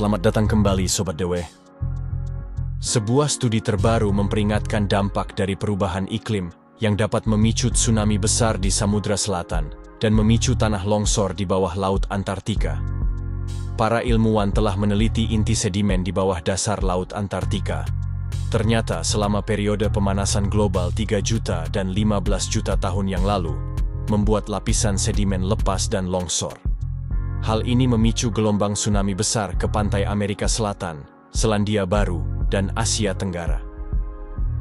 Selamat datang kembali Sobat Dewe. Sebuah studi terbaru memperingatkan dampak dari perubahan iklim yang dapat memicu tsunami besar di Samudra Selatan dan memicu tanah longsor di bawah Laut Antartika. Para ilmuwan telah meneliti inti sedimen di bawah dasar Laut Antartika. Ternyata selama periode pemanasan global 3 juta dan 15 juta tahun yang lalu, membuat lapisan sedimen lepas dan longsor. Hal ini memicu gelombang tsunami besar ke pantai Amerika Selatan, Selandia Baru, dan Asia Tenggara.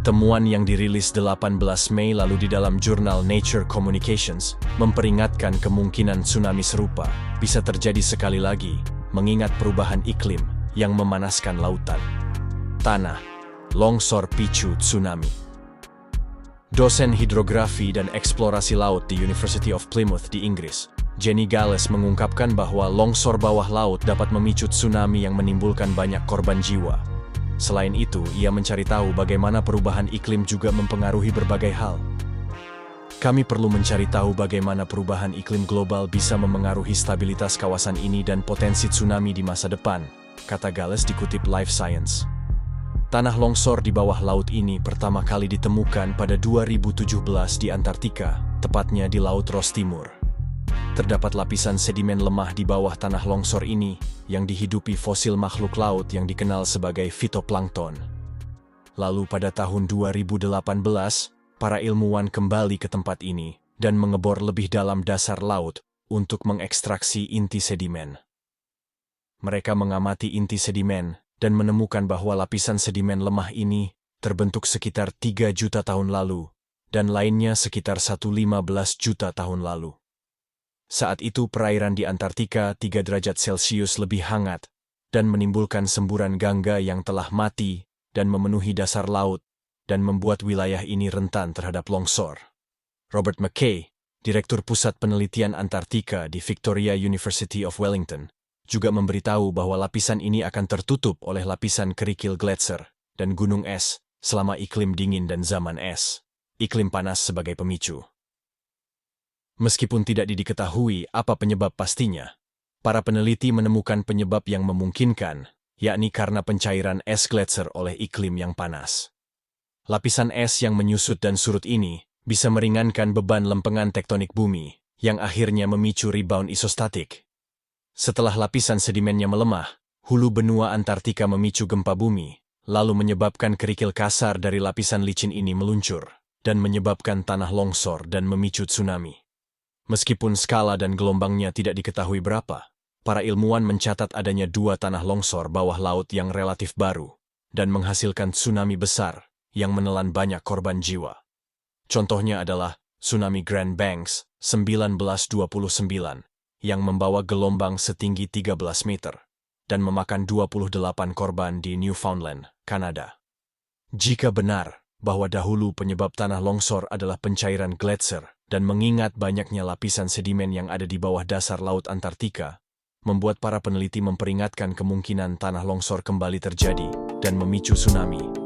Temuan yang dirilis 18 Mei lalu di dalam jurnal Nature Communications memperingatkan kemungkinan tsunami serupa bisa terjadi sekali lagi, mengingat perubahan iklim yang memanaskan lautan. Tanah, longsor picu tsunami. Dosen hidrografi dan eksplorasi laut di University of Plymouth di Inggris, Jenny Gales mengungkapkan bahwa longsor bawah laut dapat memicu tsunami yang menimbulkan banyak korban jiwa. Selain itu, ia mencari tahu bagaimana perubahan iklim juga mempengaruhi berbagai hal. Kami perlu mencari tahu bagaimana perubahan iklim global bisa memengaruhi stabilitas kawasan ini dan potensi tsunami di masa depan, kata Gales dikutip Life Science. Tanah longsor di bawah laut ini pertama kali ditemukan pada 2017 di Antartika, tepatnya di Laut Ross Timur. Terdapat lapisan sedimen lemah di bawah tanah longsor ini yang dihidupi fosil makhluk laut yang dikenal sebagai fitoplankton. Lalu pada tahun 2018, para ilmuwan kembali ke tempat ini dan mengebor lebih dalam dasar laut untuk mengekstraksi inti sedimen. Mereka mengamati inti sedimen dan menemukan bahwa lapisan sedimen lemah ini terbentuk sekitar 3 juta tahun lalu dan lainnya sekitar 115 juta tahun lalu. Saat itu perairan di Antartika 3 derajat Celcius lebih hangat dan menimbulkan semburan gangga yang telah mati dan memenuhi dasar laut dan membuat wilayah ini rentan terhadap longsor. Robert McKay, Direktur Pusat Penelitian Antartika di Victoria University of Wellington, juga memberitahu bahwa lapisan ini akan tertutup oleh lapisan kerikil gletser dan gunung es selama iklim dingin dan zaman es, iklim panas sebagai pemicu. Meskipun tidak diketahui apa penyebab pastinya, para peneliti menemukan penyebab yang memungkinkan, yakni karena pencairan es gletser oleh iklim yang panas. Lapisan es yang menyusut dan surut ini bisa meringankan beban lempengan tektonik bumi, yang akhirnya memicu rebound isostatik. Setelah lapisan sedimennya melemah, hulu benua Antartika memicu gempa bumi, lalu menyebabkan kerikil kasar dari lapisan licin ini meluncur, dan menyebabkan tanah longsor dan memicu tsunami. Meskipun skala dan gelombangnya tidak diketahui berapa, para ilmuwan mencatat adanya 2 tanah longsor bawah laut yang relatif baru, dan menghasilkan tsunami besar yang menelan banyak korban jiwa. Contohnya adalah tsunami Grand Banks 1929, yang membawa gelombang setinggi 13 meter, dan memakan 28 korban di Newfoundland, Kanada. Jika benar bahwa dahulu penyebab tanah longsor adalah pencairan gletser, dan mengingat banyaknya lapisan sedimen yang ada di bawah dasar Laut Antartika, membuat para peneliti memperingatkan kemungkinan tanah longsor kembali terjadi dan memicu tsunami.